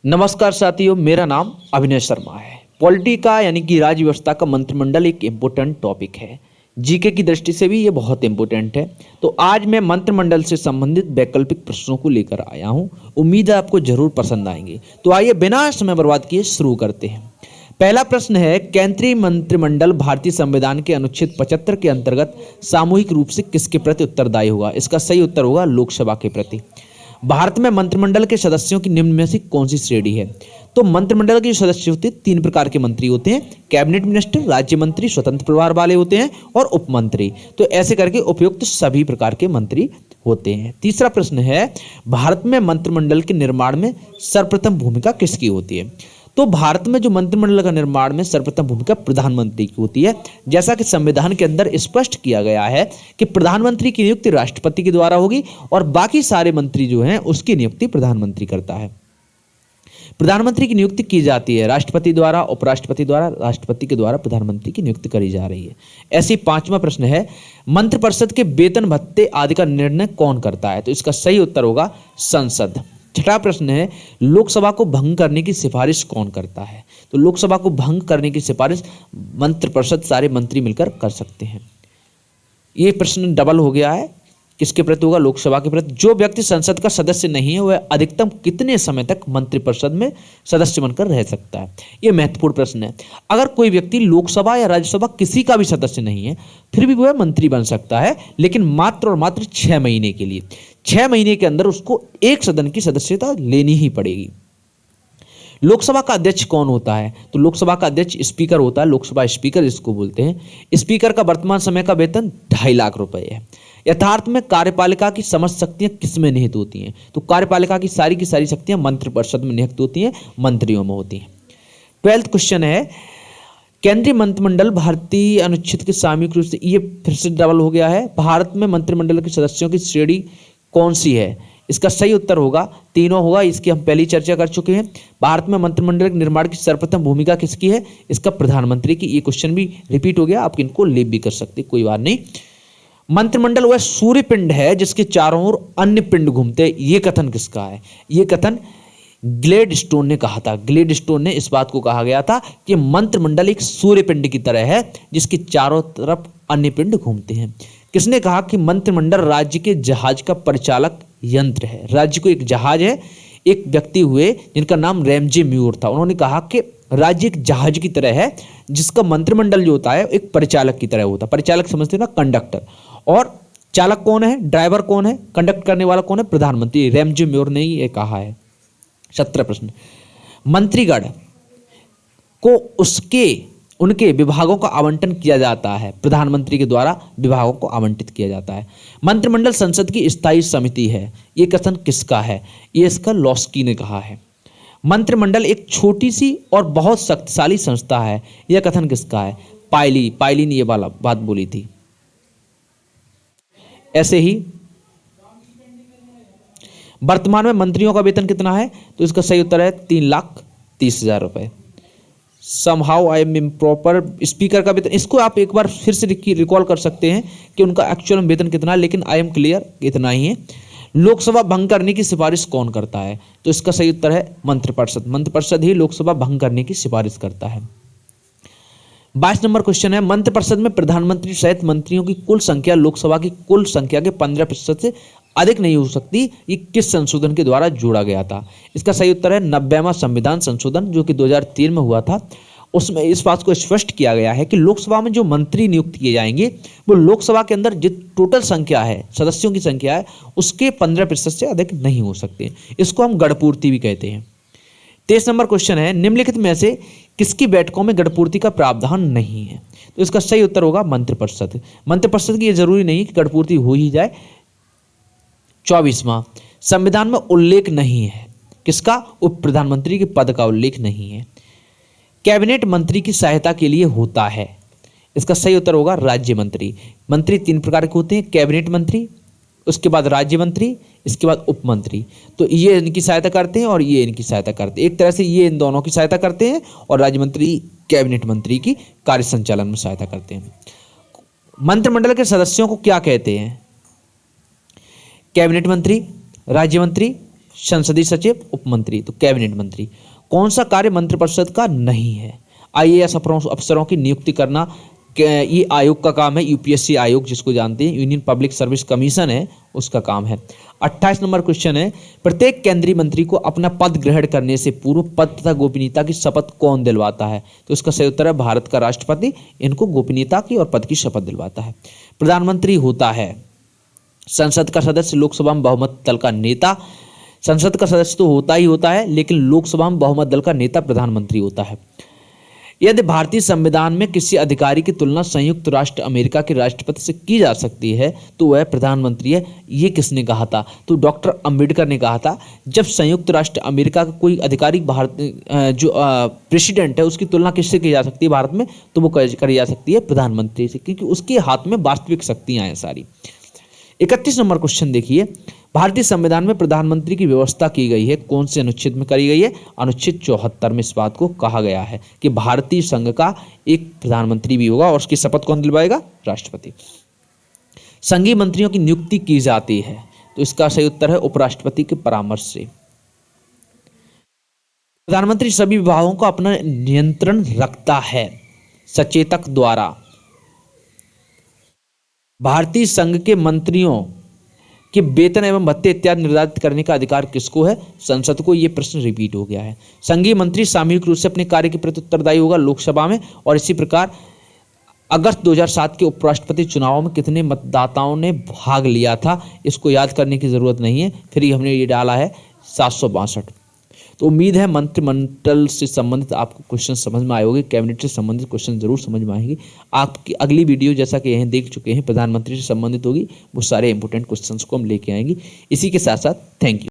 नमस्कार साथियों, मेरा नाम अभिनय शर्मा है। पॉलिटी का यानी कि राज्य व्यवस्था का मंत्रिमंडल एक इम्पोर्टेंट टॉपिक है। जीके की दृष्टि से भी ये बहुत इम्पोर्टेंट है। तो आज मैं मंत्रिमंडल से संबंधित वैकल्पिक प्रश्नों को लेकर आया हूँ। उम्मीद है आपको जरूर पसंद आएंगे। तो आइए बिना समय बर्बाद किए शुरू करते हैं। पहला प्रश्न है, केंद्रीय मंत्रिमंडल भारतीय संविधान के अनुच्छेद 75 के अंतर्गत सामूहिक रूप से किसके प्रति उत्तरदायी होगा? इसका सही उत्तर होगा लोकसभा के प्रति। भारत में मंत्रिमंडल के सदस्यों की निम्न में से कौन सी श्रेणी है? तो मंत्रिमंडल के जो सदस्य होते हैं, तीन प्रकार के मंत्री होते हैं। कैबिनेट मिनिस्टर, राज्य मंत्री, स्वतंत्र प्रभार वाले होते हैं, और उप मंत्री। तो ऐसे करके उपयुक्त सभी प्रकार के मंत्री होते हैं। तीसरा प्रश्न है, भारत में मंत्रिमंडल के निर्माण में सर्वप्रथम भूमिका किसकी होती है? तो भारत में जो मंत्रिमंडल का निर्माण में सर्वप्रथम भूमिका प्रधानमंत्री की होती है। जैसा कि संविधान के अंदर स्पष्ट किया गया है कि प्रधानमंत्री की नियुक्ति राष्ट्रपति के द्वारा होगी और बाकी सारे मंत्री जो हैं उसकी नियुक्ति प्रधानमंत्री करता है। प्रधानमंत्री की नियुक्ति की जाती है राष्ट्रपति द्वारा, उपराष्ट्रपति द्वारा, राष्ट्रपति के द्वारा प्रधानमंत्री की नियुक्ति करी जा रही है। ऐसे ही पांचवा प्रश्न है, मंत्रिपरिषद के वेतन भत्ते आदि का निर्णय कौन करता है? तो इसका सही उत्तर होगा संसद। छठा प्रश्न है, लोकसभा को भंग करने की सिफारिश कौन करता है? तो लोकसभा को भंग करने की सिफारिश मंत्रिपरिषद सारे मंत्री मिलकर कर सकते हैं। ये प्रश्न डबल हो गया है, किसके प्रति होगा? लोकसभा के प्रति। जो व्यक्ति संसद का सदस्य नहीं है वह अधिकतम कितने समय तक मंत्रिपरिषद में सदस्य बनकर रह सकता है? यह महत्वपूर्ण प्रश्न है। अगर कोई व्यक्ति लोकसभा या राज्यसभा किसी का भी सदस्य नहीं है फिर भी वह मंत्री बन सकता है, लेकिन मात्र और मात्र 6 महीने के लिए। 6 महीने के अंदर उसको एक सदन की सदस्यता लेनी ही पड़ेगी। लोकसभा का अध्यक्ष कौन होता है? तो लोकसभा का अध्यक्ष स्पीकर होता है। लोकसभा स्पीकर इसको बोलते हैं। स्पीकर का वर्तमान समय का वेतन 2.5 लाख रुपए है। यथार्थ में कार्यपालिका की समस्त शक्तियां किसमें निहित होती हैं? तो कार्यपालिका की सारी शक्तियां मंत्रिपरिषद में निहित होती हैं, मंत्रियों में होती हैं। 12th क्वेश्चन है, केंद्रीय मंत्रिमंडल भारतीय अनुच्छेद के सामूहिक रूप से, ये फिर से डबल हो गया है, भारत में मंत्रिमंडल के सदस्यों की श्रेणी कौन सी है? इसका सही उत्तर होगा तीनों होगा। इसकी हम पहली चर्चा कर चुके हैं। भारत में मंत्रिमंडल के निर्माण की सर्वप्रथम भूमिका किसकी है? इसका प्रधानमंत्री की। ये क्वेश्चन भी रिपीट हो गया, आप इनको लीव भी कर सकते, कोई बात नहीं। मंत्रिमंडल वह सूर्य पिंड है जिसके चारों ओर अन्य पिंड घूमते हैं। ये कथन किसका है? ये कथन ग्लेडस्टोन ने कहा था। ग्लेडस्टोन ने इस बात को कहा गया था कि मंत्रिमंडल एक सूर्य पिंड की तरह है जिसके चारों तरफ अन्य पिंड घूमते हैं। किसने कहा कि मंत्रिमंडल राज्य के जहाज का परिचालक यंत्र है? राज्य को एक जहाज है, एक व्यक्ति हुए जिनका नाम रैमजे म्यूर था। उन्होंने कहा कि राज्य एक जहाज की तरह है जिसका मंत्रिमंडल जो होता है एक परिचालक की तरह होता है। परिचालक समझते हैं ना, कंडक्टर। और चालक कौन है? ड्राइवर कौन है? कंडक्ट करने वाला कौन है? प्रधानमंत्री। रैमजे म्यूर ने ये कहा है। 17 प्रश्न, मंत्रीगण को उनके विभागों का आवंटन किया जाता है। प्रधानमंत्री के द्वारा विभागों को आवंटित किया जाता है। मंत्रिमंडल संसद की स्थायी समिति है। ये कथन किसका है? ये इसका लॉस्की ने कहा है। मंत्रिमंडल एक छोटी सी और बहुत शक्तिशाली संस्था है। यह कथन किसका है? पायली ने ये वाला बात बोली थी। ऐसे ही वर्तमान में मंत्रियों का वेतन कितना है? तो इसका सही उत्तर है 3,30,000 रुपए। Somehow I am improper, speaker का वेतन, इसको आप एक बार फिर से रिकॉल कर सकते हैं कि उनका एक्चुअल वेतन कितना है, लेकिन आई एम क्लियर, इतना ही है। लोकसभा भंग करने की सिफारिश कौन करता है? तो इसका सही उत्तर है मंत्रिपरिषद। मंत्रिपरिषद ही लोकसभा भंग करने की सिफारिश करता है। 22 नंबर क्वेश्चन है, मंत्रिपरिषद में प्रधानमंत्री सहित मंत्रियों की कुल संख्या लोकसभा की कुल संख्या के 15% से अधिक नहीं हो सकती। ये किस संशोधन के द्वारा जोड़ा गया था? इसका सही उत्तर है 90वां संविधान संशोधन जो कि 2003 में हुआ था। उसमें इस बात को स्पष्ट किया गया है कि लोकसभा में जो मंत्री नियुक्त किए जाएंगे वो लोकसभा के अंदर जो टोटल संख्या है, सदस्यों की संख्या है, उसके 15% से अधिक नहीं हो सकते। इसको हम गढ़पूर्ति भी कहते हैं। 23 नंबर क्वेश्चन है, निम्नलिखित में से किसकी बैठकों में गढ़पूर्ति का प्रावधान नहीं है? तो इसका सही उत्तर होगा मंत्रिपरिषद। मंत्रिपरिषद की ये जरूरी नहीं कि गढ़पूर्ति हो ही जाए। 24वां, संविधान में उल्लेख नहीं है किसका? उप प्रधानमंत्री के पद का उल्लेख नहीं है। कैबिनेट मंत्री की सहायता के लिए होता है। इसका सही उत्तर होगा राज्य मंत्री। मंत्री 3 प्रकार के होते हैं, कैबिनेट मंत्री, उसके बाद राज्य मंत्री, इसके बाद उप मंत्री। तो ये इनकी सहायता करते हैं और ये इनकी सहायता करते हैं। एक तरह से ये इन दोनों की सहायता करते हैं और राज्य मंत्री कैबिनेट मंत्री की कार्य संचालन में सहायता करते हैं। मंत्रिमंडल के सदस्यों को क्या कहते हैं? कैबिनेट मंत्री, राज्य मंत्री, संसदीय सचिव, उपमंत्री, तो कैबिनेट मंत्री। कौन सा कार्य मंत्रिपरिषद का नहीं है? आईएएस अफसरों की नियुक्ति करना, ये आयोग का काम है, यूपीएससी आयोग जिसको जानते हैं, यूनियन पब्लिक सर्विस कमीशन है, उसका काम है। 28 नंबर क्वेश्चन है, प्रत्येक केंद्रीय मंत्री को अपना पद ग्रहण करने से पूर्व पद तथा गोपनीयता की शपथ कौन दिलवाता है? तो इसका सही उत्तर है भारत का राष्ट्रपति इनको गोपनीयता की और पद की शपथ दिलवाता है। प्रधानमंत्री होता है संसद का सदस्य, लोकसभा में बहुमत दल का नेता। संसद का सदस्य तो होता ही होता है, लेकिन लोकसभा में बहुमत दल का नेता प्रधानमंत्री होता है। यदि भारतीय संविधान में किसी अधिकारी की तुलना संयुक्त राष्ट्र अमेरिका के राष्ट्रपति से की जा सकती है तो वह प्रधानमंत्री है। ये किसने कहा था? तो डॉक्टर अंबेडकर ने कहा था। जब संयुक्त राष्ट्र अमेरिका का कोई अधिकारी भारत जो प्रेसिडेंट है उसकी तुलना किससे की जा सकती है भारत में, तो वो करी जा सकती है प्रधानमंत्री से, क्योंकि उसके हाथ में वास्तविक शक्तियां हैं सारी। 31 नंबर क्वेश्चन देखिए, भारतीय संविधान में प्रधानमंत्री की व्यवस्था की गई है, कौन से अनुच्छेद में करी गई है? अनुच्छेद 74 में इस बात को कहा गया है कि भारतीय संघ का एक प्रधानमंत्री भी होगा और उसकी शपथ कौन दिलवाएगा? राष्ट्रपति। संघीय मंत्रियों की नियुक्ति की जाती है, तो इसका सही उत्तर है उपराष्ट्रपति के परामर्श से। प्रधानमंत्री सभी विभागों का अपना नियंत्रण रखता है सचेतक द्वारा। भारतीय संघ के मंत्रियों के वेतन एवं भत्ते इत्यादि निर्धारित करने का अधिकार किसको है? संसद को। यह प्रश्न रिपीट हो गया है। संघीय मंत्री सामूहिक रूप से अपने कार्य के प्रति उत्तरदायी होगा लोकसभा में। और इसी प्रकार अगस्त 2007 के उपराष्ट्रपति चुनाव में कितने मतदाताओं ने भाग लिया था, इसको याद करने की जरूरत नहीं है, फिर ही हमने ये डाला है 762। तो उम्मीद है मंत्रिमंडल से संबंधित आपको क्वेश्चन समझ में आए होंगे, कैबिनेट से संबंधित क्वेश्चन जरूर समझ में आएंगे। आपकी अगली वीडियो जैसा कि यहीं देख चुके हैं प्रधानमंत्री से संबंधित होगी, वो सारे इंपोर्टेंट क्वेश्चंस को हम लेके आएंगे। इसी के साथ साथ थैंक यू।